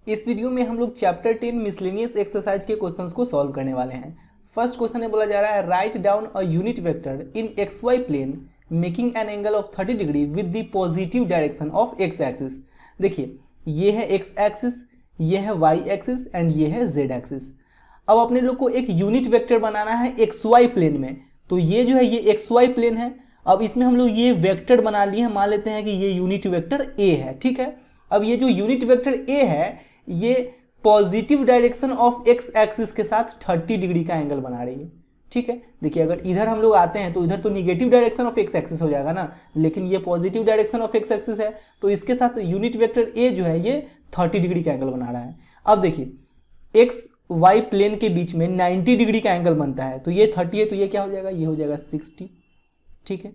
इस वीडियो में हम लोग चैप्टर 10 मिसलेनियस एक्सरसाइज के क्वेश्चंस को सॉल्व करने वाले हैं। फर्स्ट क्वेश्चन में बोला जा रहा है write down a unit vector in X Y plane making an angle of 30 degree with the positive direction of X axis. देखिए ये है एक्स एक्सिस, ये है वाई एक्सिस एंड ये है जेड एक्सिस। अब अपने लोग को एक यूनिट वेक्टर बनाना है एक्स वाई प्लेन में, तो ये जो है ये एक्स वाई प्लेन है। अब इसमें हम लोग ये वेक्टर बना लिए हैं, मान लेते हैं कि ये यूनिट वेक्टर ए है, ठीक है। अब ये जो यूनिट वेक्टर ए है ये positive direction of X axis के साथ 30 डिग्री का एंगल बना रही है, ठीक है। देखिए अगर इधर हम लोग आते हैं तो इधर तो negative direction of X axis हो जाएगा ना, लेकिन ये positive direction of X axis है, तो इसके साथ यूनिट वेक्टर ए जो है ये 30 डिग्री का एंगल बना रहा है। अब देखिए एक्स वाई प्लेन के बीच में 90 डिग्री का एंगल बनता है, तो ये 30 है तो ये क्या हो जाएगा, ये हो जाएगा 60, ठीक है।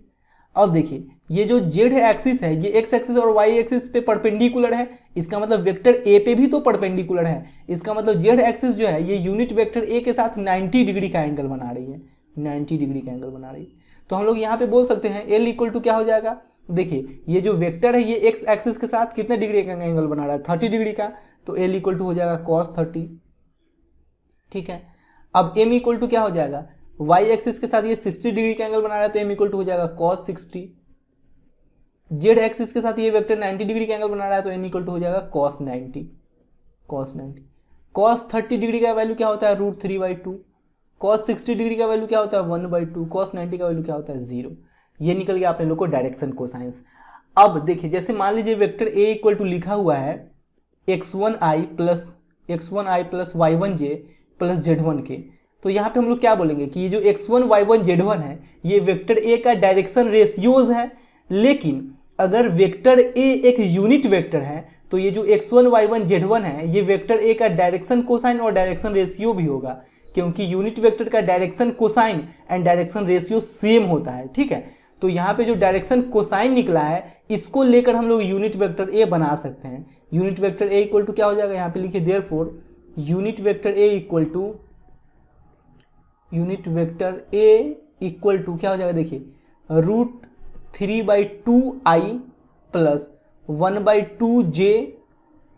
अब देखिए ये जो जेड एक्सिस है ये एक्स एक्सिस और वाई एक्सिस पे परपेंडिकुलर है, इसका मतलब वेक्टर ए पे भी तो परपेंडिकुलर है। इसका मतलब जेड एक्सिस जो है ये यूनिट वेक्टर ए के साथ 90 डिग्री का एंगल बना रही है, 90 डिग्री का एंगल बना रही है। तो हम लोग यहाँ पे बोल सकते हैं एल इक्वल टू क्या हो जाएगा, देखिए ये जो वेक्टर है ये एक्स एक्सिस के साथ कितने डिग्री का एंगल बना रहा है, 30 डिग्री का, तो एल इक्वल टू हो जाएगा cos 30, ठीक है। अब m इक्वल टू क्या हो जाएगा, y एक्सिस के साथ ये 60 डिग्री का एंगल बना रहा है तो m इक्वल टू हो जाएगा cos 60। z एक्सिस के साथ ये वेक्टर 90 डिग्री का एंगल बना रहा है तो n इक्वल टू हो जाएगा cos 90, cos 90। cos 30 डिग्री का वैल्यू क्या होता है √3/2, cos 60 डिग्री का वैल्यू क्या होता है 1/2, cos 90 का वैल्यू क्या होता है 0। ये निकल गया अपने लोग को डायरेक्शन कोसाइंस। अब देखिए जैसे मान लीजिए वेक्टर a इक्वल टू लिखा हुआ है x1i plus y1j plus z1k, तो यहाँ पे हम लोग क्या बोलेंगे कि ये जो x1 y1 z1 है ये वेक्टर ए का डायरेक्शन रेशियोज है। लेकिन अगर वेक्टर ए एक यूनिट वेक्टर है तो ये जो x1 y1 z1 है ये वेक्टर ए का डायरेक्शन कोसाइन और डायरेक्शन रेशियो भी होगा, क्योंकि यूनिट वेक्टर का direction cosine and direction ratio same होता है, ठीक है। तो यहाँ पे जो डायरेक्शन कोसाइन निकला है इसको लेकर हम लोग यूनिट वेक्टर ए बना सकते हैं। Unit vector A equal to क्या हो जाएगा, यहाँ पे लिखिए therefore unit vector A equal to क्या हो जाएगा, देखिए √3/2i plus 1/2j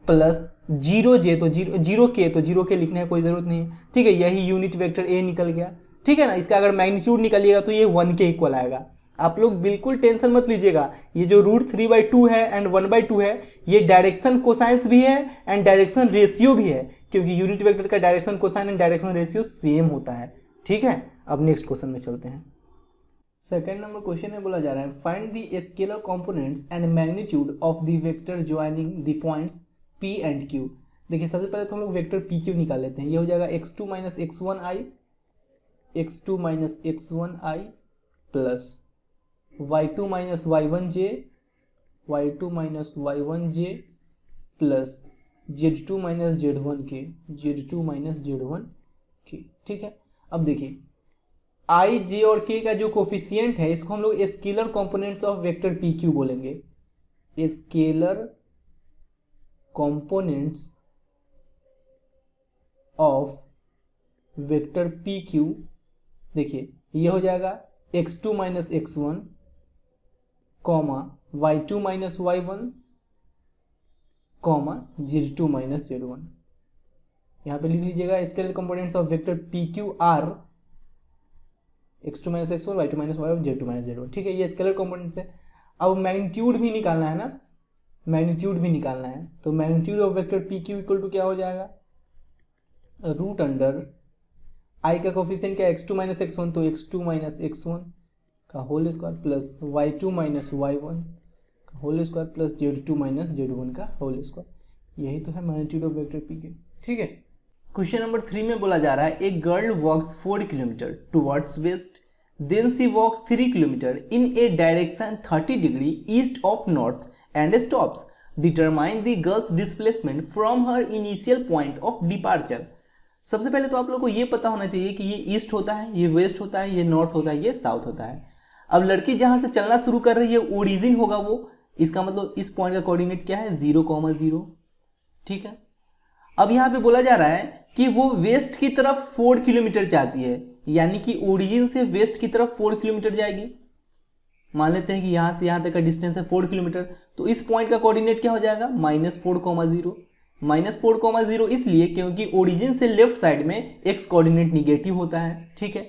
plus 0j, तो 0k लिखने की कोई जरूरत नहीं है, ठीक है। यही यूनिट वेक्टर ए निकल गया, ठीक है ना। इसका अगर मैग्नीट्यूड निकालिएगा तो ये 1 के इक्वल आएगा। आप लोग बिल्कुल टेंशन मत लीजिएगा, ये जो √3/2 है एंड 1/2 है ये डायरेक्शन कोसाइंस भी है एंड डायरेक्शन रेशियो भी है, क्योंकि यूनिट वेक्टर का direction cosine and direction ratio same होता है, ठीक है। अब नेक्स्ट क्वेश्चन में चलते हैं। सेकंड नंबर क्वेश्चन में बोला जा रहा है find the scalar components and magnitude of the vector joining the points p and q। देखिए सबसे पहले तो हम लोग वेक्टर pq निकाल लेते हैं। ये हो जाएगा x2 - x1i plus y2 - y1j plus z2 - z1k, ठीक है। अब देखिए i, j और k का जो कोफिशिएंट है इसको हम लोग scalar components of vector pq बोलेंगे। Scalar components of vector pq, देखिए ये हो जाएगा x2 - x1 y2 - y1 z2 - z1। यहाँ पे लिख लीजिएगा scalar components of vector pq are x2 - x1 y2 - y1 z2 - z1, ठीक है। ये स्केलर कंपोनेंट्स है। अब मैग्नीट्यूड भी निकालना है ना, मैग्नीट्यूड भी निकालना है, तो magnitude of vector pq equal to क्या हो जाएगा, रूट अंडर i का कोफिशिएंट क्या है x2 - x1, तो x2 - x1 का whole square plus y2 - y1 का whole square plus z2 - z1 का होल स्क्वायर। यही तो है मैग्नीट्यूड ऑफ वेक्टर pq, ठीक है। क्वेश्चन नंबर 3 में बोला जा रहा है a girl walks 4 kilometre towards west, then she walks 3 kilometre in a direction 30 degree east of north and stops, determine the girl's displacement from her initial point of departure. सबसे पहले तो आप लोग को ये पता होना चाहिए कि ये ईस्ट होता है, ये वेस्ट होता है, ये नॉर्थ होता है, ये साउथ होता है। अब लड़की जहां से चलना शुरू कर रही है ओरिजिन होगा वो, इसका मतलब इस पॉइंट का कोऑर्डिनेट क्या है 0,0, ठीक है। अब यहाँ पे बोला जा रहा है कि वो वेस्ट की तरफ 4 किलोमीटर चाहती है, यानी कि ओरिजिन से वेस्ट की तरफ 4 किलोमीटर जाएगी। मान लेते हैं कि यहाँ से यहाँ तक का डिस्टेंस है 4 किलोमीटर, तो इस पॉइंट का कोऑर्डिनेट क्या हो जाएगा -4,0 -4,0 इसलिए क्योंकि ओरिजिन से लेफ्ट साइड में एक्स कोऑर्डिनेट निगेटिव होता है, ठीक है।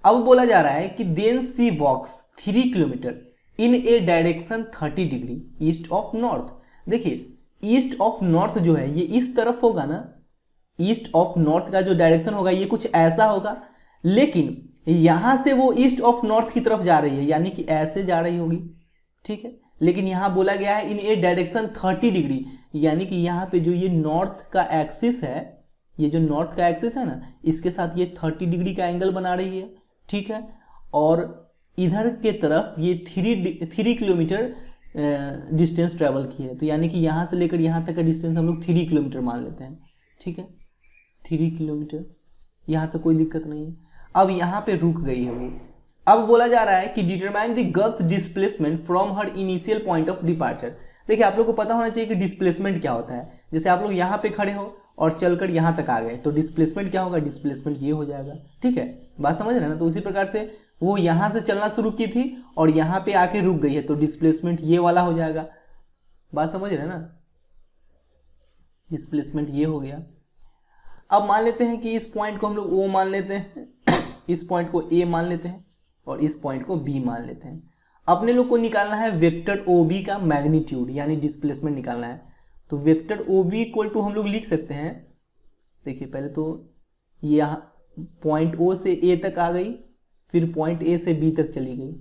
अब बोला जा रहा है कि then she walks 3 kilometre in a direction 30 degree east of north. देखिए ईस्ट ऑफ नॉर्थ जो है ये इस तरफ होगा ना, ईस्ट ऑफ नॉर्थ का जो डायरेक्शन होगा ये कुछ ऐसा होगा, लेकिन यहां से वो ईस्ट ऑफ नॉर्थ की तरफ जा रही है, यानी कि ऐसे जा रही होगी, ठीक है। लेकिन यहां बोला गया है इन ए डायरेक्शन 30 डिग्री, यानी कि यहां पे जो ये नॉर्थ का एक्सिस है, ये जो नॉर्थ का एक्सिस है ना, इसके साथ ये 30 डिग्री का एंगल बना रही है, ठीक है। और इधर के तरफ ये 3 किलोमीटर डिस्टेंस ट्रेवल की है, तो यानी कि यहाँ से लेकर यहाँ तक का डिस्टेंस हम लोग 3 किलोमीटर मान लेते हैं, ठीक है। 3 किलोमीटर, यहाँ तक कोई दिक्कत नहीं है। अब यहाँ पे रुक गई है वो। अब बोला जा रहा है कि determine the girl's displacement from her initial point of departure. देखिए आप लोग को पता होना चाहिए कि डिस्प्लेसमेंट क्या होता है। जैसे आप लोग यहाँ पे खड़े हो और चलकर यहाँ तक आ गए, तो डिस्प्लेसमेंट क्या होगा, डिस्प्लेसमेंट ये हो जाएगा, ठीक है। बात समझ रहे हैं ना। तो उसी प्रकार से वो यहाँ से चलना शुरू की थी और यहाँ पे आके रुक गई है, तो डिस्प्लेसमेंट ये वाला हो जाएगा। बात समझ रहे हैं ना, डिस्प्लेसमेंट ये हो गया। अब मान लेते हैं कि इस पॉइंट को हम लोग O मान लेते हैं, इस पॉइंट को A मान लेते हैं और इस पॉइंट को B मान लेते हैं। अपने लोग को निकालना है वेक्टर OB का मैग्नीट्यूड, यानी डिस्प्लेसमेंट निकालना है। तो वेक्टर OB इक्वल टू हम लोग लिख सकते हैं, देखिए पहले तो ये यहाँ पॉइंट O से A तक आ गई, फिर पॉइंट A से B तक चली गई।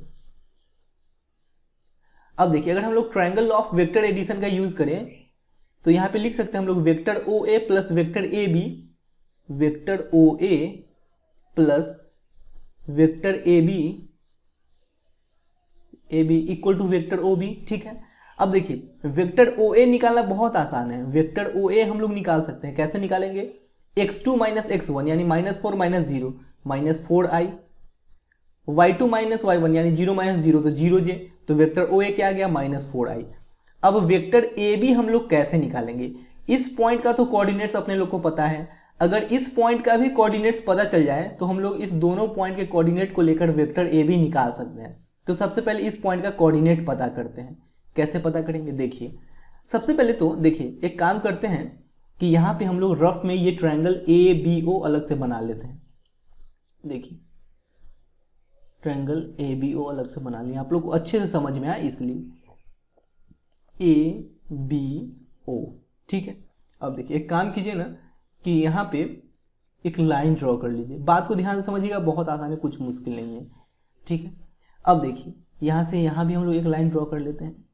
अब देखिए अगर हम लोग ट्रायंगल ऑफ वेक्टर एडिशन का यूज करें तो यहाँ पे लिख सकते हैं हम लोग vector OA plus vector AB, vector OA plus vector AB equal to vector OB, ठीक है। अब देखिए वेक्टर OA निकालना बहुत आसान है। वेक्टर OA हम लोग निकाल सकते हैं, कैसे निकालेंगे, x2 माइनस x1 यानी -4 minus 0 -4i, y2 minus y1 यानी 0 माइनस 0 तो 0j, तो वेक्टर OA क्या आ गया -4i। अब वेक्टर AB हम लोग कैसे निकालेंगे, इस पॉइंट का तो कोऑर्डिनेट्स अपने लोग को पता है। अगर इस पॉइंट का भी कोऑर्डिनेट्स पता चल जाए तो हम लोग इस दोनों पॉइंट के कोऑर्डिनेट को लेकर वेक्टर AB निकाल सकते हैं। तो सबसे पहले इस पॉइंट का कोऑर्डिनेट पता करते हैं। कैसे पता करेंगे, देखिए सबसे पहले तो देखिए एक काम करते हैं कि यहाँ पे हम लोग रफ में ये ट्रायंगल ABO अलग से बना लेते हैं। देखिए ट्रायंगल ABO अलग से बना लिया, आप लोग को अच्छे से समझ में आया इसलिए ABO, ठीक है। अब देखिए एक काम कीजिए ना कि यहाँ पे एक लाइन ड्रॉ कर लीजिए। बात को ध्यान से समझिएगा, बहुत आसान है, कुछ मुश्किल नहीं है, ठीक है। अब देखिए यहाँ से यहाँ भी हम लोग एक लाइन ड्रॉ कर लेते हैं।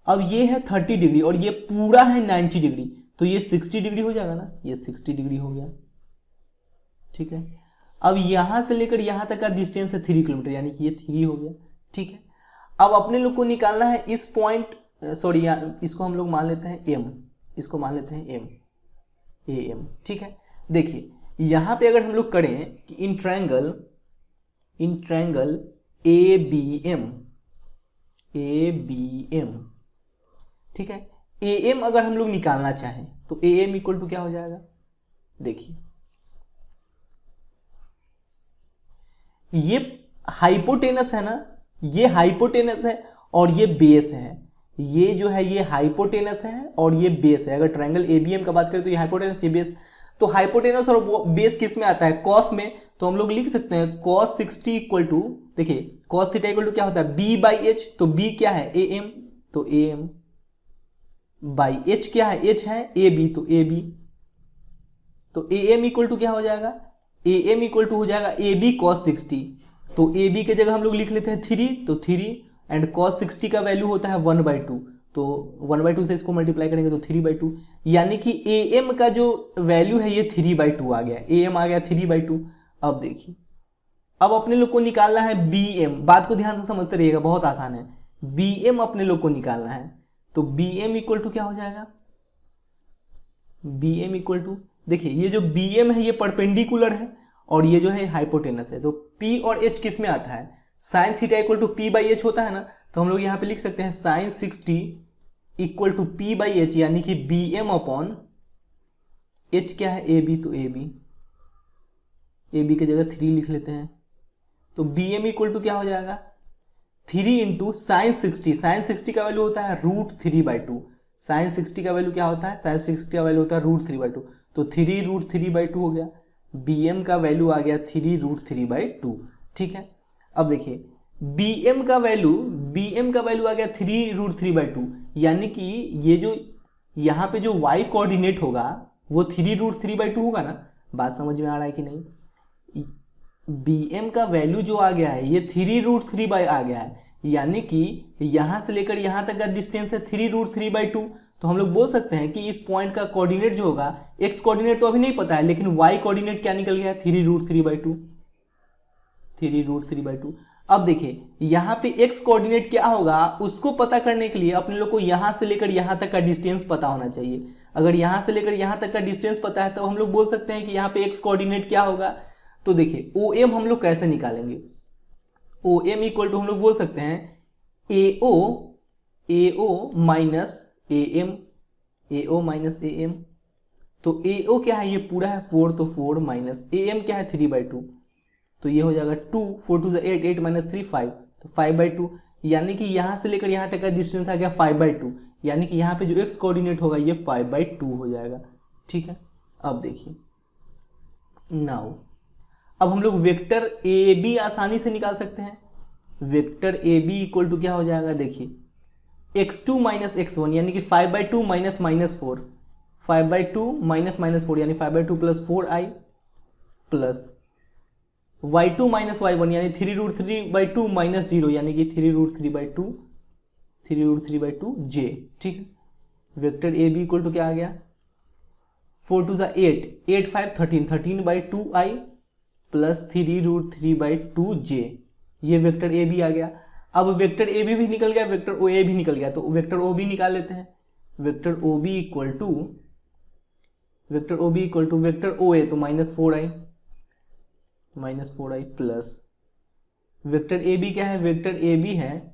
अब ये है 30 डिग्री और ये पूरा है 90 डिग्री, तो ये 60 डिग्री हो जाएगा ना, ये 60 डिग्री हो गया, ठीक है। अब यहाँ से लेकर यहाँ तक का डिस्टेंस है 3 किलोमीटर, यानी कि ये 3 हो गया, ठीक है। अब अपने लोग को निकालना है इस पॉइंट, सॉरी इसको हम लोग मान लेते हैं M, इसको मान लेते हैं AM, ठीक है। देखिए यहाँ पे अगर हम लोग करें कि इन ट्रायंगल ABM, ठीक है। AM अगर हम लोग निकालना चाहें तो AM इक्वल टू क्या हो जाएगा, देखिए ये हाइपोटेनस है ना, ये हाइपोटेनस है और ये बेस है। ये जो है ये हाइपोटेनस है और ये बेस है। अगर ट्रायंगल ABM का बात करें तो ये हाइपोटेनस, ये बेस। तो हाइपोटेनस और बेस किस में आता है, कॉस में। तो हम लोग लिख सकते हैं cos 60 इक्वल टू, देखिए cos थीटा इक्वल टू क्या होता है B/H, तो B क्या है AM, तो AM बाई H क्या है, H है AB, तो AB, तो AM इक्वल टू क्या हो जाएगा, AM इक्वल टू हो जाएगा AB cos 60, तो AB के जगह हम लोग लिख लेते हैं 3, तो 3 एंड cos 60 का वैल्यू होता है 1/2, तो 1/2 से इसको मल्टीप्लाई करेंगे तो 3/2, यानी कि AM का जो वैल्यू है ये 3/2 आ गया, AM आ गया 3/2। अब देखिए अब अपने लोग को निकालना है BM, बात को ध्यान से समझते रहिएगा, बहुत आसान है। BM अपने लोग को निकालना है, तो BM इक्वल टू क्या हो जाएगा, BM इक्वल टू, देखिए ये जो BM है ये परपेंडिकुलर है और ये जो है हाइपोटेनस है, तो P और H किस में आता है, sine theta equal to P/H होता है ना। तो हम लोग यहाँ पे लिख सकते हैं साइन 60 इक्वल टू P/H, यानी कि BM अपॉन H क्या है AB, तो AB की जगह 3 लिख लेते हैं, तो BM इक्वल टू क्या हो जाएगा 3 इंटू साइन 60, साइन 60 का वैल्यू होता है √3/2, साइन 60 का वैल्यू क्या होता है, साइन 60 का वैल्यू होता है √3/2, तो 3√3/2 हो गया। bm का वैल्यू आ गया 3√3/2, ठीक है। अब देखिए bm का वैल्यू आ गया 3√3/2, यानी कि ये जो यहाँ पे जो y कोऑर्डिनेट होगा वो 3√3/2 होगा ना। बात समझ में आ रहा है कि नहीं। bm का वैल्यू जो आ गया है ये 3√3 आ गया है, यानी कि यहाँ से लेकर यहाँ तक का डिस्टेंस है 3√3/2। तो हम लोग बोल सकते हैं कि इस पॉइंट का कोऑर्डिनेट जो होगा, x कोऑर्डिनेट तो अभी नहीं पता है, लेकिन y कोऑर्डिनेट क्या निकल गया है 3√3/2। अब देखिए यहाँ पे x कोऑर्डिनेट क्या होगा उसको पता करने के लिए अपने लोग को यहाँ से लेकर यहाँ तक का डिस्टेंस पता होना चाहिए। अगर यहाँ से लेकर यहाँ तक का डिस्टेंस पता है तो हम लोग बोल सकते हैं कि यहाँ पे x कोऑर्डिनेट क्या होगा। तो देखिए OM हम लोग कैसे निकालेंगे, OM इक्वल टू हम लोग बोल सकते हैं AO माइनस AM। तो AO क्या है, ये पूरा है 4, तो 4 माइनस AM क्या है 3/2, तो ये हो जाएगा 2, 4 2 8, 8 माइनस 3 5, तो 5/2, यानी कि यहाँ से लेकर यहाँ तक का डिस्टेंस आ गया 5/2, यानी कि यहाँ पे जो x कोऑर्डिनेट होगा ये 5/2 हो जाएगा, ठीक है। अब देखिए नाउ अब हम लोग वेक्टर AB आसानी से निकाल सकते हैं। वेक्टर AB इक्वल टू क्या हो जाएगा, देखिए x2 माइनस x1 यानी कि 5/2 माइनस -4, 5/2 माइनस -4 यानी 5/2 plus 4i plus y2 minus y1 यानी 3√3/2 माइनस 0 यानी कि 3√3/2j, ठीक है। वेक्टर AB इक्वल टू क्या आ गया, 4 2 8, 8 5 13, 13/2i प्लस 3√3/2j, ये वेक्टर AB आ गया। अब वेक्टर AB भी निकल गया, वेक्टर OA भी निकल गया, तो वेक्टर OB निकाल लेते हैं। Vector OB equal to vector OA तो -4i प्लस वेक्टर AB क्या है, वेक्टर AB है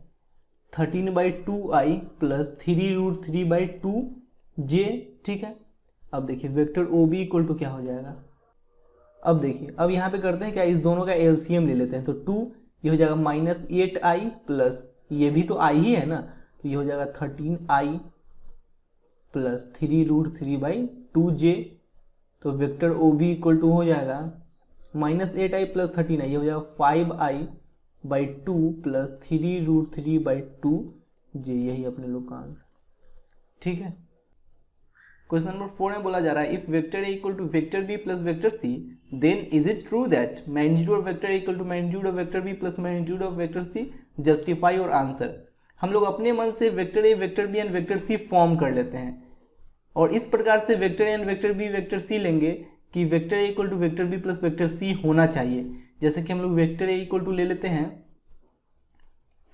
13/2i प्लस 3√3/2j, ठीक है। अब देखिए वेक्टर OB इक्वल टू क्या हो जाएगा, अब देखिए अब यहाँ पे करते हैं क्या, इस दोनों का LCM ले लेते हैं, तो 2 ये हो जाएगा -8i प्लस ये भी तो i ही है ना, तो ये हो जाएगा 13i प्लस 3√3/2j, तो वेक्टर OB इक्वल टू हो जाएगा -8i प्लस 13i, ये हो जाएगा 5i/2 प्लस 3√3/2j, यही अपने लोग का आंसर, ठीक है। क्वेश्चन नंबर 4 में बोला जा रहा है if vector A equal to vector B plus vector C then is it true that magnitude of vector A equal to magnitude of vector B plus magnitude of vector C, justify और answer. हम लोग अपने मन से vector A vector B and vector C form कर लेते हैं और इस प्रकार से vector A and vector B vector C लेंगे कि vector A equal to vector B plus vector C होना चाहिए। जैसे कि हम लोग वेक्टर A इक्वल टू ले लेते हैं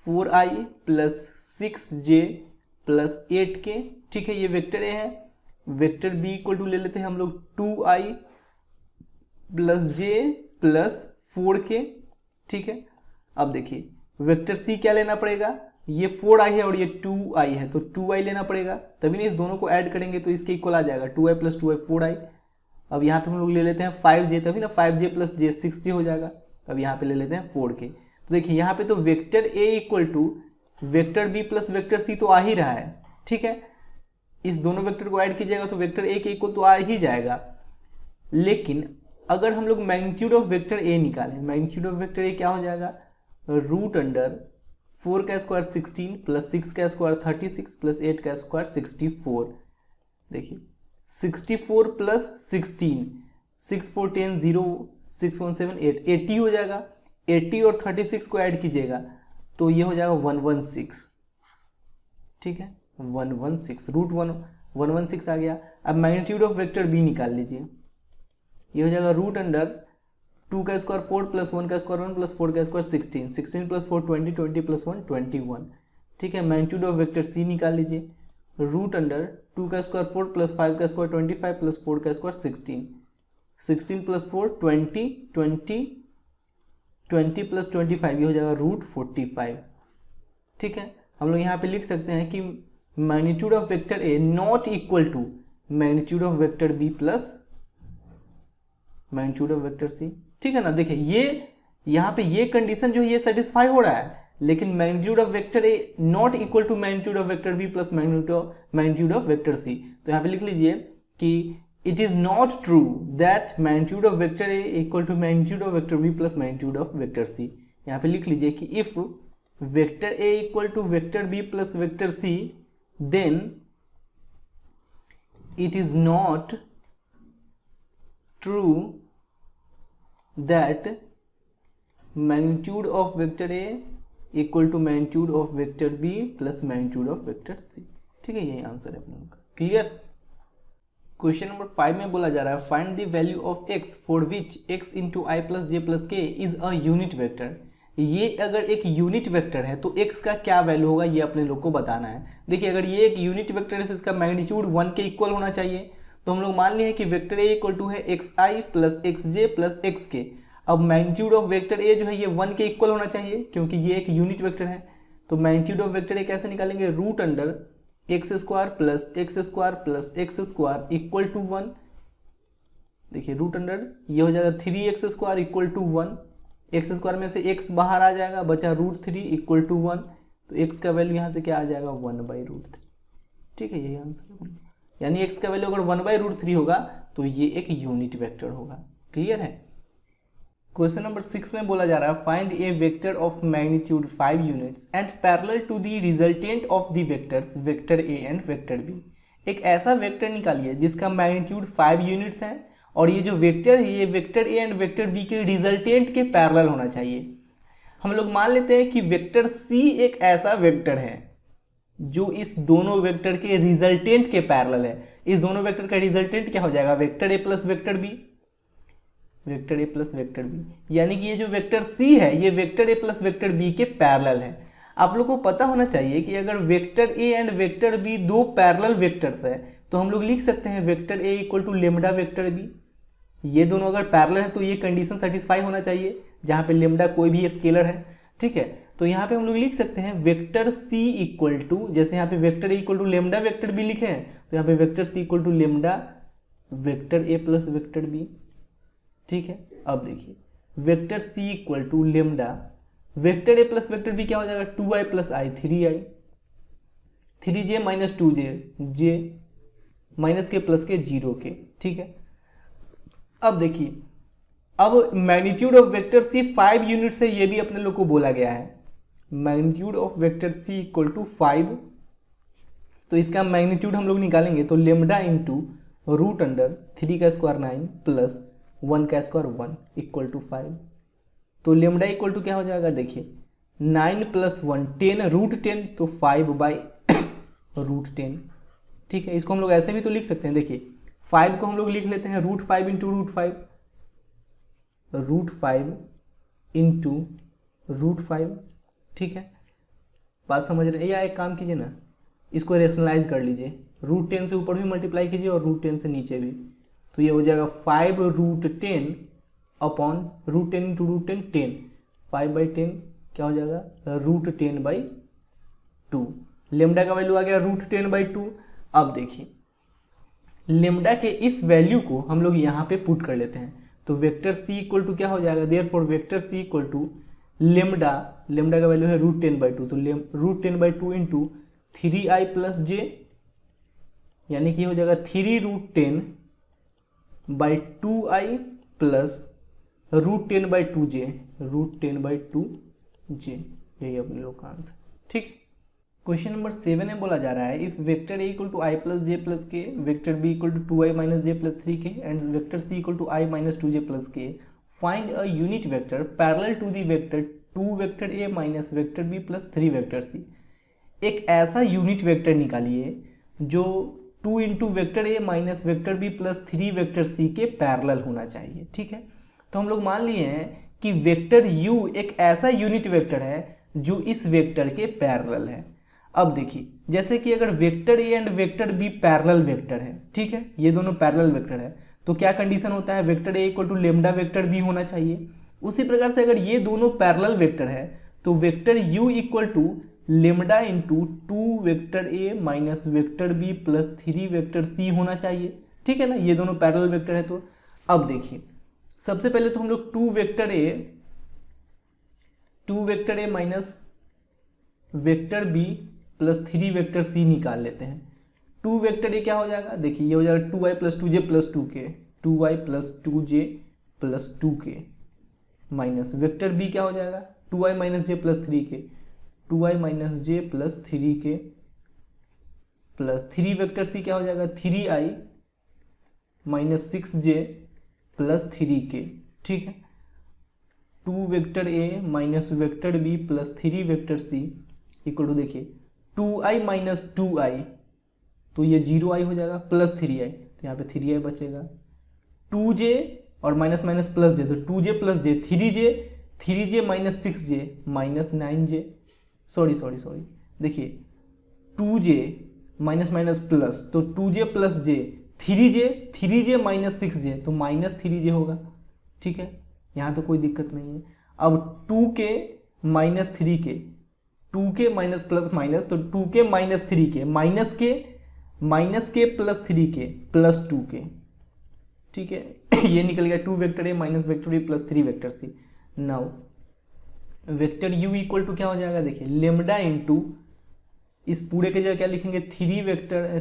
4i plus 6j plus 8k, ठीक है, ये वेक्टर A है। वेक्टर B इक्वल टू ले लेते हैं हम लोग 2i plus j plus 4k, ठीक है। अब देखिए वेक्टर C क्या लेना पड़ेगा, ये 4i है और ये 2i है, तो 2i लेना पड़ेगा, तभी नहीं इस दोनों को ऐड करेंगे तो इसके इक्वल आ जाएगा 2i प्लस 2i 4i। अब यहाँ पे हम लोग ले लेते हैं 5j, तभी ना 5j प्लस j 6j हो जाएगा। अब यहाँ पे ले लेते हैं 4k, तो देखिए यहाँ पे तो vector A equal to vector B plus vector C तो आ ही रहा है, ठीक है। इस दोनों वेक्टर को ऐड कीजिएगा तो वेक्टर A के इक्वल तो आ ही जाएगा। लेकिन अगर हम लोग मैग्नीट्यूड ऑफ वेक्टर A निकालें, मैग्नीट्यूड ऑफ वेक्टर A क्या हो जाएगा, √4 का स्क्वायर 16 प्लस 6 का स्क्वायर 36 प्लस 8 का स्क्वायर 64। देखिए 64 प्लस 16, 6 4 10 0 6 1 7 8, 80 हो जाएगा। 80 और 36 को ऐड कीजिएगा तो ये हो जाएगा 116, ठीक है, 116 √116 आ गया। अब मैग्नीट्यूड ऑफ वेक्टर B निकाल लीजिए, ये हो जाएगा √2 का स्क्वायर 4 प्लस 1 का स्क्वायर 1 प्लस 4 का स्क्वायर 16, 16 प्लस 4 20, 20 प्लस 1 21, ठीक है। मैग्नीट्यूड ऑफ वेक्टर C निकाल लीजिए, √2 का स्क्वायर 4 प्लस 5 का स्क्वायर 25 प्लस 4 का स्क्वायर 16, 16 प्लस 4 20, 20 प्लस 25 ये हो जाएगा √45, ठीक है। हम लोग यहाँ पे लिख सकते हैं कि magnitude of vector A not equal to magnitude of vector B plus magnitude of vector C, ठीक है ना। देखिए ये यहाँ पे ये कंडीशन जो है ये सेटिस्फाई हो रहा है, लेकिन magnitude of vector A not equal to magnitude of vector B plus magnitude of vector C. तो यहाँ पे लिख लीजिए कि it is not true that magnitude of vector A equal to magnitude of vector B plus magnitude of vector C. यहाँ पे लिख लीजिए कि if vector A equal to vector B plus vector C then it is not true that magnitude of vector A equal to magnitude of vector B plus magnitude of vector C। ठीक है, यही answer है अपने लोग का। Clear. Question number 5 में बोला जा रहा है find the value of x for which x into I plus J plus के इज अ यूनिट वेक्टर। ये अगर एक यूनिट वेक्टर है तो x का क्या वैल्यू होगा ये अपने लोग को बताना है। देखिए अगर ये एक यूनिट वेक्टर है तो इसका मैग्नीट्यूड 1 के इक्वल होना चाहिए। तो हम लोग मान लिए कि वेक्टर a इक्वल टू है xi plus xj plus xk। अब मैग्नीट्यूड ऑफ वेक्टर a जो है ये 1 के इक्वल होना चाहिए क्योंकि ये एक यूनिट वेक्टर है। तो मैग्नीट्यूड ऑफ वेक्टर a कैसे निकालेंगे, root under X square plus X square equal to 1। देखिए रूट अंडर ये हो जाएगा 3x square equal to 1। X square में से x बाहर आ जाएगा, बचा √3 इक्वल टू 1। तो x का वैल्यू यहाँ से क्या आ जाएगा 1/√3। ठीक है, यही आंसर है। यानी x का वैल्यू अगर 1/√3 होगा तो ये एक यूनिट वेक्टर होगा। क्लियर है। क्वेश्चन नंबर 6 में बोला जा रहा है find a vector of magnitude 5 units and parallel to the resultant of the vectors vector A and vector B. एक ऐसा वेक्टर निकालिए जिसका मैग्नीट्यूड 5 यूनिट्स है और ये जो वेक्टर है ये vector A and vector B के रिजल्टेंट के पैरेलल होना चाहिए। हम लोग मान लेते हैं कि वेक्टर सी एक ऐसा वेक्टर है जो इस दोनों वेक्टर के रिजल्टेंट के पैरेलल है। इस दोनों वेक्टर का रिजल्टेंट क्या हो जाएगा, vector A plus vector B, vector A plus vector B. यानी कि ये जो वेक्टर सी है ये vector A plus vector B के पैरेलल है। आप लोग को पता होना चाहिए कि अगर vector A and vector B दो पैरेलल वेक्टर्स है तो हम लोग लिख सकते हैं vector A equal to lambda vector B. ये दोनों अगर पैरेलल है तो ये कंडीशन सेटिस्फाई होना चाहिए जहाँ पे लेमडा कोई भी स्केलर है। ठीक है, तो यहाँ पे हम लोग लिख सकते हैं वेक्टर सी इक्वल टू, जैसे यहाँ पे vector A equal to lambda vector B लिखे हैं तो यहाँ पे vector C equal to lambda vector A plus vector B. ठीक है, अब देखिए vector C equal to lambda vector A plus vector B क्या हो जाएगा 2i plus i 3i 3j minus 2j j minus k plus k 0 k. ठीक है, अब देखिए अब magnitude of vector C 5 unit से ये भी अपने लोग को बोला गया है। Magnitude of vector C equal to 5, तो इसका मैग्नीट्यूड हम लोग निकालेंगे तो लेमडा इंटू रूट अंडर 3 का स्क्वायर 9 प्लस 1 का स्क्वायर 1 इक्वल टू 5। तो लेमडा इक्वल टू क्या हो जाएगा, देखिए 9 प्लस 1 10 रूट 10 तो 5/√10। ठीक है, इसको हम लोग ऐसे भी तो लिख सकते हैं। देखिए 5 को हम लोग लिख लेते हैं √5 इंटू √5 √5 इंटू √5। ठीक है, बात समझ रहे हैं। या एक काम कीजिए ना, इसको रेशनलाइज कर लीजिए, √10 से ऊपर भी मल्टीप्लाई कीजिए और √10 से नीचे भी, तो ये हो जाएगा 5√10 अपॉन √10 इंटू √10 10 5/10 क्या हो जाएगा √10/2। लेमडा का वैल्यू आ गया √10/2। अब देखिए लेमडा के इस वैल्यू को हम लोग यहाँ पे पुट कर लेते हैं तो वेक्टर सी इक्वल टू क्या हो जाएगा, therefore vector C equal to lambda का वैल्यू है √10/2 तो √10/2 इंटू 3i प्लस j, यानी कि हो जाएगा 3√10/2i प्लस √10/2j यही अपने लोग का आंसर। ठीक, क्वेश्चन नंबर 7 में बोला जा रहा है if vector A equal to I plus J plus K vector B equal to 2i minus J plus 3k and vector C equal to i minus 2j plus K find a unit vector parallel to the vector 2 vector A minus vector B plus 3 vector C. एक ऐसा unit vector निकालिए जो 2 into vector A minus vector B plus 3 vector C के parallel होना चाहिए। ठीक है, तो हम लोग मान लिए हैं कि वेक्टर u एक ऐसा यूनिट वेक्टर है जो इस वेक्टर के पैरेलल है। अब देखिए जैसे कि अगर vector A and vector B parallel vector है, ठीक है, ये दोनों पैरेलल वेक्टर है, तो क्या कंडीशन होता है, vector A equal to lambda vector B होना चाहिए। उसी प्रकार से अगर ये दोनों पैरेलल वेक्टर है तो vector u equal to lambda into 2 vector A minus vector B plus 3 vector C होना चाहिए। ठीक है ना, ये दोनों पैरेलल वेक्टर है। तो अब देखिए सबसे पहले तो हम लोग 2 vector A minus vector B plus 3 vector C निकाल लेते हैं। 2 वेक्टर ये क्या हो जाएगा, देखिए ये हो जाएगा 2i plus 2j plus 2k, 2i plus 2j plus 2k minus vector B क्या हो जाएगा 2i minus J plus 3k, 2i minus J plus 3k plus 3 vector C क्या हो जाएगा 3i minus 6j plus 3k। ठीक है, 2 vector A minus vector B plus 3 vector C equal to देखिए 2i minus 2i, तो ये 0i हो जाएगा प्लस 3i, तो यहाँ पे 3i बचेगा, 2j और माइनस माइनस प्लस जे, तो 2j प्लस जे 3j minus 6j minus 9j, sorry देखिए 2j माइनस माइनस प्लस, तो 2j प्लस जे 3j माइनस 6j, तो माइनस 3j होगा। ठीक है, यहाँ तो कोई दिक्कत नहीं है। अब 2k minus 3k, 2k minus plus minus, तो 2k minus 3k minus k plus 3k plus 2k। ठीक है, ये निकल गया 2 vector A minus vector A plus 3 vector C. Now vector u equal to क्या हो जाएगा, देखिए लेमडा इंटू इस पूरे के जगह क्या लिखेंगे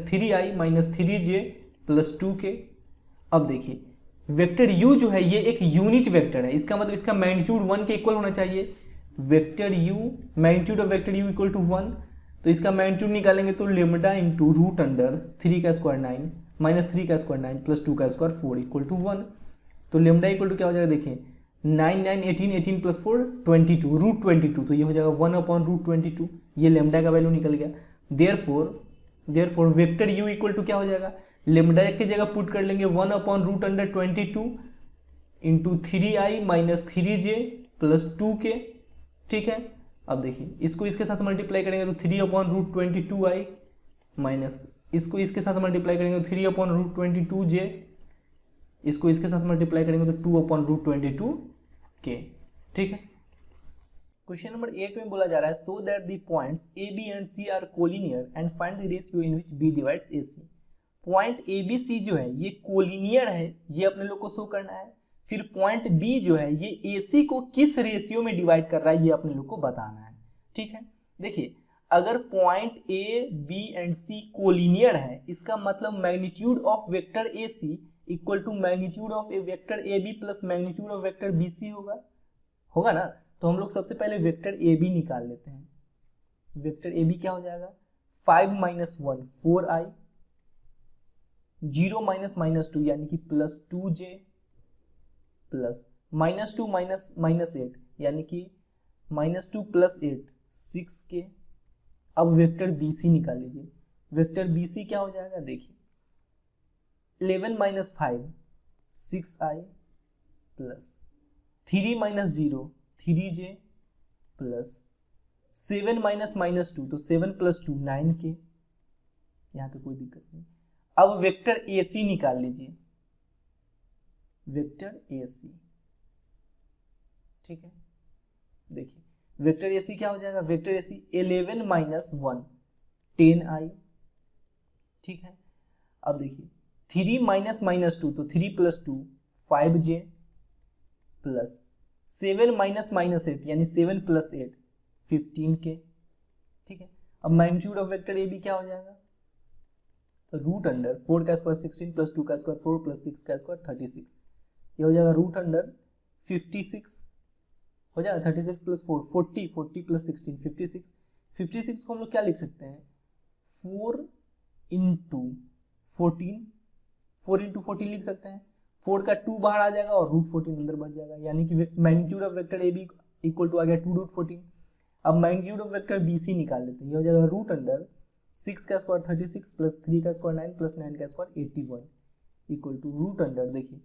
3i minus 3j plus 2k। अब देखिए वेक्टर u जो है ये एक यूनिट वेक्टर है, इसका मतलब इसका मैग्नीट्यूड 1 के इक्वल होना चाहिए। Vector u magnitude of vector u equal to 1, तो इसका मैग्नीट्यूड निकालेंगे तो लेमडा इंटू रूट अंडर 3 का स्क्वायर 9 माइनस 3 का स्क्वायर 9 प्लस 2 का स्क्वायर 4 इक्वल टू 1। तो लेमडा इक्वल टू क्या हो जाएगा, देखिए 9 9 18 18 प्लस 4 22 रूट 22, तो ये हो जाएगा 1 अपॉन रूट 22, ये लेमडा का वैल्यू निकल गया। Therefore vector u equal to क्या हो जाएगा, लेमडा की जगह पुट कर लेंगे 1 upon root under 22 into 3i minus 3j plus 2k। ठीक है, अब देखिए इसको इसके साथ मल्टीप्लाई करेंगे तो 3 अपॉन रूट 22i माइनस इसको इसके साथ मल्टीप्लाई करेंगे तो 3 अपॉन रूट 22j, इसको इसके साथ मल्टीप्लाई करेंगे तो 2 अपॉन रूट 22k। ठीक है, क्वेश्चन नंबर 8 में बोला जा रहा है so that the points A B and C are collinear and find the ratio in which B divides A C. Point A B C जो है ये कोलिनियर है, ये अपने लोग को शो करना है। फिर पॉइंट बी जो है ये ए सी को किस रेशियो में डिवाइड कर रहा है ये अपने लोग को बताना है। ठीक है, देखिए अगर point A B and C collinear है, इसका मतलब magnitude of vector A C equal to magnitude of A vector A B plus magnitude of vector B C होगा ना। तो हम लोग सबसे पहले वेक्टर ए बी निकाल लेते हैं। वेक्टर ए बी क्या हो जाएगा 5 माइनस 1 4i, 0 माइनस माइनस 2 यानी कि plus 2j plus minus 2 minus minus 8 यानी कि माइनस 2 प्लस 8 6k। अब वेक्टर बी सी निकाल लीजिए। वेक्टर बी सी क्या हो जाएगा, देखिए 11 minus 5 6i plus 3 minus 0 3j plus 7 minus minus 2 तो 7 प्लस 2 9k। यहाँ तो कोई दिक्कत नहीं। अब वेक्टर ए सी निकाल लीजिए, वेक्टर ए सी। ठीक है, देखिए वेक्टर ए सी क्या हो जाएगा, vector A C 11 minus 1 10i। ठीक है, अब देखिए 3 माइनस माइनस 2 तो 3 plus 2 5j plus 7 minus minus 8 यानी 7 प्लस 8 15k। ठीक है, अब magnitude of vector A B क्या हो जाएगा, रूट अंडर 4 का स्क्वायर 16 प्लस 2 का स्क्वायर 4 प्लस 6 का स्क्वायर 36, ये हो जाएगा रूट अंडर 56 हो जाएगा 36 प्लस 4 40 40 प्लस 16 56 को हम लोग क्या लिख सकते हैं 4 इंटू 14 लिख सकते हैं। 4 का 2 बाहर आ जाएगा और रूट 14 अंदर बच जाएगा, यानी कि magnitude of vector A B equal to आ गया 2 रूट 14। अब magnitude of vector B C निकाल लेते हैं। ये हो जाएगा रूट अंडर 6 का स्क्वायर 36 प्लस 3 का स्क्वायर 9 प्लस 9 का square 81 equal to root under देखिए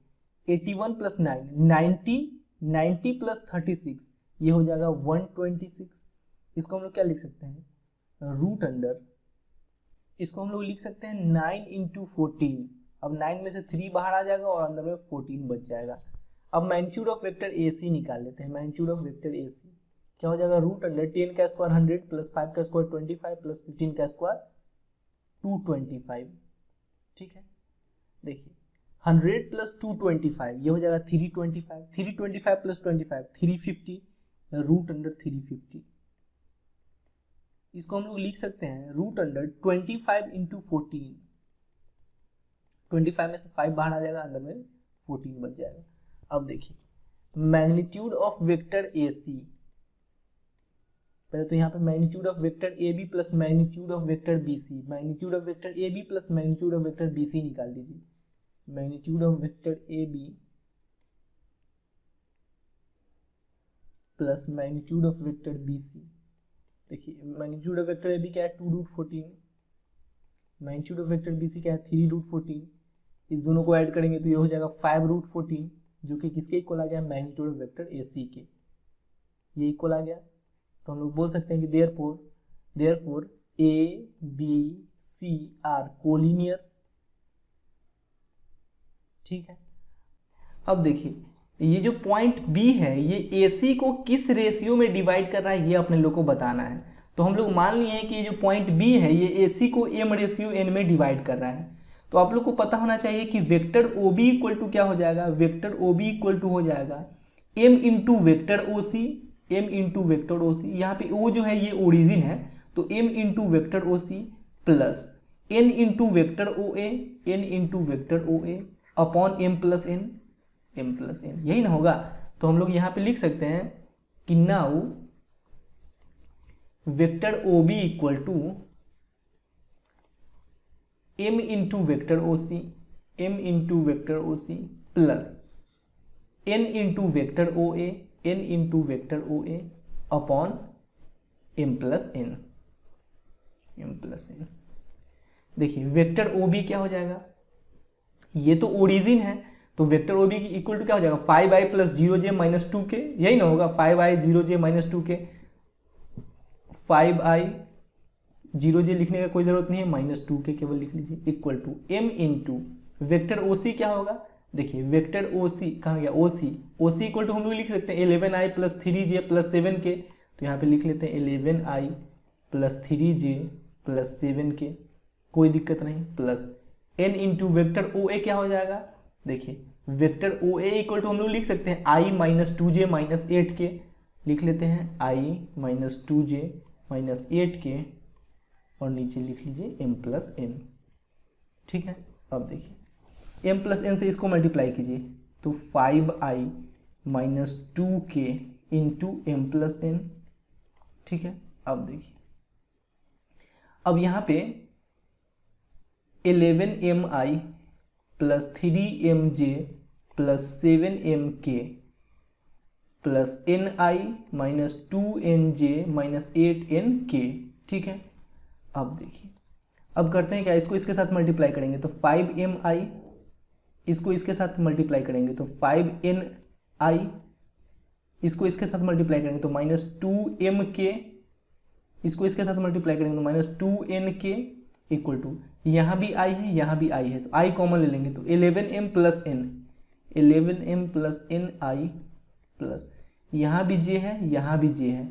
81 प्लस 9 90 प्लस 36 ये हो जाएगा 126। इसको हम लोग क्या लिख सकते हैं रूट अंडर, इसको हम लोग लिख सकते हैं 9 इंटू 14। अब 9 में से 3 बाहर आ जाएगा और अंदर में 14 बच जाएगा। अब मैग्नीट्यूड ऑफ वेक्टर ए सी निकाल लेते हैं। मैग्नीट्यूड ऑफ वेक्टर ए सी क्या हो जाएगा रूट अंडर 10 का स्क्वायर 100 प्लस 5 का स्क्वायर 25 प्लस 15 का स्क्वायर 225। ठीक है, देखिए 100 प्लस 225 ये हो जाएगा 325 प्लस 25 350 रूट अंडर 350। इसको हम लोग लिख सकते हैं √25 इंटू 14। 25 में से 5 बाहर आ जाएगा, अंदर में 14 बच जाएगा। अब देखिए magnitude of vector A C, पहले तो यहाँ पे magnitude of vector A B plus magnitude of vector B C, magnitude of vector A B plus magnitude of vector B C निकाल दीजिए। Magnitude of vector A B plus magnitude of vector B C. देखिए magnitude of vector A B क्या है 2√14, magnitude of vector B C क्या है 3√14। इस दोनों को ऐड करेंगे तो ये हो जाएगा 5√14, जो कि किसके इक्वल आ गया, मैग्नीट्यूड ऑफ वेक्टर ए सी के, ये इक्वल आ गया। तो हम लोग बोल सकते हैं कि therefore A B C are collinear. ठीक है, अब देखिए ये जो पॉइंट बी है ये ए सी को किस रेशियो में डिवाइड कर रहा है, ये अपने लोग को बताना है। तो हम लोग मान लिए हैं कि ये जो पॉइंट बी है ये ए सी को m/n में डिवाइड कर रहा है। तो आप लोग को पता होना चाहिए कि vector O B equal to क्या हो जाएगा, vector O B equal to हो जाएगा m into vector O C, m into vector O C. यहाँ पे ओ जो है ये ओरिजिन है, तो m into vector O C plus n into vector O A, n into vector O A upon m plus n, यही ना होगा। तो हम लोग यहाँ पे लिख सकते हैं कि now vector O B equal to m into vector O C, m into vector O C plus n into vector O A, n into vector O A upon m plus n। देखिए vector O B क्या हो जाएगा, ये तो origin है, तो vector O B की equal to क्या हो जाएगा 5i plus 0j minus 2k, यही ना होगा 5i 0j minus 2k। 5i 0j लिखने का कोई जरूरत नहीं है, माइनस 2k केवल लिख लीजिए, equal to m into vector O C क्या होगा। देखिए वेक्टर ओ सी कहाँ गया, ओ सी इक्वल टू हम लोग लिख सकते हैं 11i plus 3j plus 7k। तो यहाँ पे लिख लेते हैं 11i plus 3j plus 7k, कोई दिक्कत नहीं, plus n into vector O A क्या हो जाएगा। देखिए vector O A equal to हम लोग लिख सकते हैं i minus 2j minus 8k, लिख लेते हैं i minus 2j minus 8k और नीचे लिख लीजिए m प्लस n। ठीक है, अब देखिए m प्लस n से इसको मल्टीप्लाई कीजिए तो 5i minus 2k into m plus n। ठीक है, अब देखिए अब यहाँ पे 11mi plus 3mj plus 7mk plus ni minus 2nj minus 8nk। ठीक है, अब देखिए अब करते हैं क्या, इसको इसके साथ मल्टीप्लाई करेंगे तो 5mi, इसको इसके साथ मल्टीप्लाई करेंगे तो 5ni, इसको इसके साथ मल्टीप्लाई करेंगे तो माइनस 2mk, इसको इसके साथ मल्टीप्लाई करेंगे तो माइनस 2nk इक्वल टू यहाँ भी i है यहाँ भी i है तो i कॉमन ले लेंगे तो 11m plus n, 11m plus n i plus यहाँ भी j है यहाँ भी j है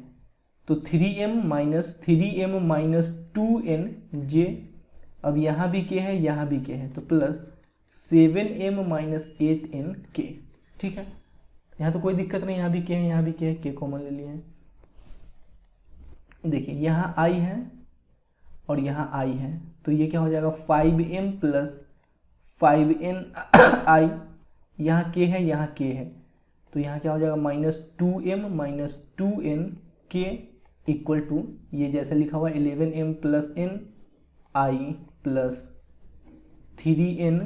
तो 3m माइनस 2nj, अब यहाँ भी k है यहाँ भी k है तो प्लस 7m माइनस 8nk। ठीक है, यहाँ तो कोई दिक्कत नहीं, यहाँ भी k है यहाँ भी k है, k कॉमन ले लिए हैं। देखिए यहाँ i है और यहाँ i है तो ये क्या हो जाएगा 5m प्लस 5ni, यहाँ k है यहाँ k है तो यहाँ क्या हो जाएगा minus 2m minus 2nk equal to ये जैसे लिखा हुआ 11m plus n i plus 3n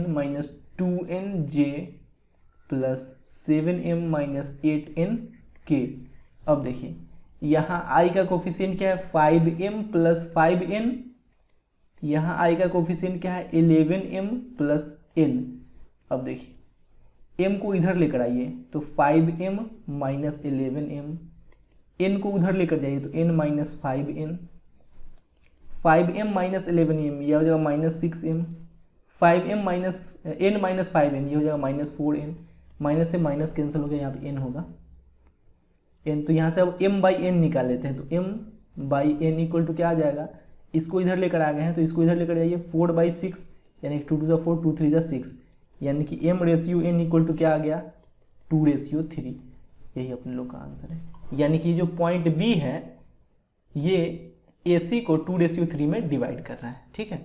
minus 2nj plus 7m minus 8nk। अब देखिए यहाँ i का कोफिशिएंट क्या है 5m प्लस 5n, यहाँ i का कोफिशिएंट क्या है 11m प्लस n। अब देखिए m को इधर लेकर आइए तो 5m माइनस 11m, n को उधर लेकर जाइए तो n minus 5n, 5m minus 11m यह हो जाएगा minus 6m, 5m minus n minus 5n ये हो जाएगा माइनस 4n, माइनस से माइनस कैंसिल हो गया, यहाँ पे n होगा n, तो यहाँ से अब m बाई n निकाल लेते हैं तो m by n equal to क्या आ जाएगा, इसको इधर लेकर आ गए हैं तो इसको इधर लेकर जाइए 4/6 यानी 2 to the 4 2 3 जा 6 यानी कि m ratio n equal to क्या आ गया 2/3। यही अपने लोग का आंसर है, यानी कि जो पॉइंट b है ये AC को 2/3 में डिवाइड कर रहा है, ठीक है।